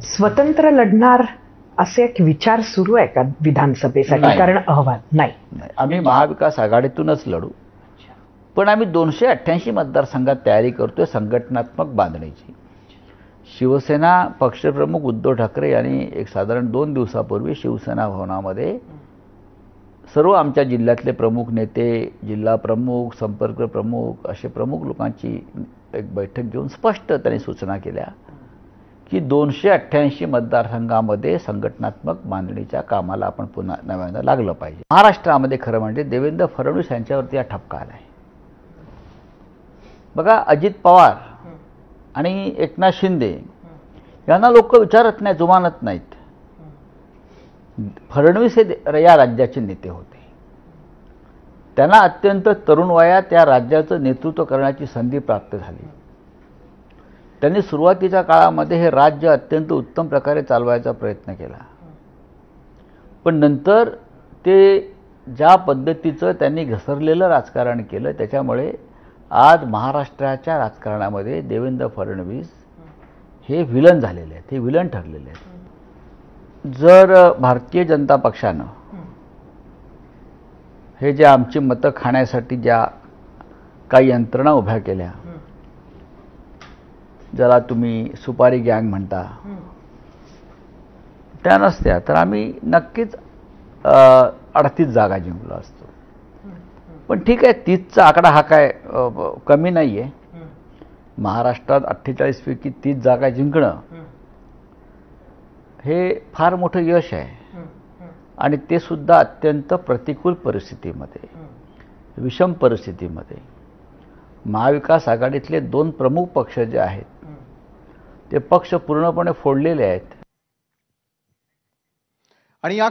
स्वतंत्र लढणार असे एक विचार सुरू आहे का विधानसभेसाठी? नाही. कारण अहवाल नाही. आम्ही महाविकास आघाडीतूनच लढू, पण आम्ही 288 मतदारसंघात तयारी करतोय संघटनात्मक बांधणीची. शिवसेना पक्षप्रमुख उद्धव ठाकरे यांनी एक साधारण 2 दिवसापूर्वी शिवसेना भवनामध्ये सर्व आमच्या जिल्ह्यातले प्रमुख नेते, जिल्हा प्रमुख, संपर्क प्रमुख असे प्रमुख लोकांची एक बैठक घेऊन स्पष्ट त्यांनी सूचना केल्या की 288 मतदारसंघामध्ये संघटनात्मक बांधणीच्या कामाला आपण पुन्हा नव्यानं लागलं पाहिजे. महाराष्ट्रामध्ये खरं म्हणजे देवेंद्र फडणवीस यांच्यावरती हा ठपका आला आहे. बघा, अजित पवार आणि एकनाथ शिंदे यांना लोक विचारत नाही, जुमानत नाहीत. फडणवीस हे या राज्याचे नेते होते. त्यांना अत्यंत तरुण वयात या राज्याचं नेतृत्व करण्याची संधी प्राप्त झाली. त्यांनी सुरुवातीच्या काळामध्ये हे राज्य अत्यंत उत्तम प्रकारे चालवायचा प्रयत्न केला, पण नंतर ते ज्या पद्धतीचं त्यांनी घसरलेलं राजकारण केलं त्याच्यामुळे आज महाराष्ट्राच्या राजकारणामध्ये देवेंद्र फडणवीस हे विलन झालेले आहेत, हे विलन ठरलेले आहेत. जर भारतीय जनता पक्षानं हे जे आमची मतं खाण्यासाठी ज्या काही यंत्रणा उभ्या केल्या, ज्याला तुम्ही सुपारी गँग म्हणता, त्या नसत्या तर आम्ही नक्कीच 38 जागा जिंकलो असतो. पण ठीक आहे, 30चा आकडा हा काय कमी नाही आहे. महाराष्ट्रात 48 पैकी 30 जागा जिंकणं हे फार मोठं यश आहे, आणि ते सुद्धा अत्यंत प्रतिकूल परिस्थितीमध्ये, विषम परिस्थितीमध्ये. महाविकास आघाडीतले 2 प्रमुख पक्ष जे आहेत ते पक्ष पूर्णपणे फोडलेले आहेत. आणि या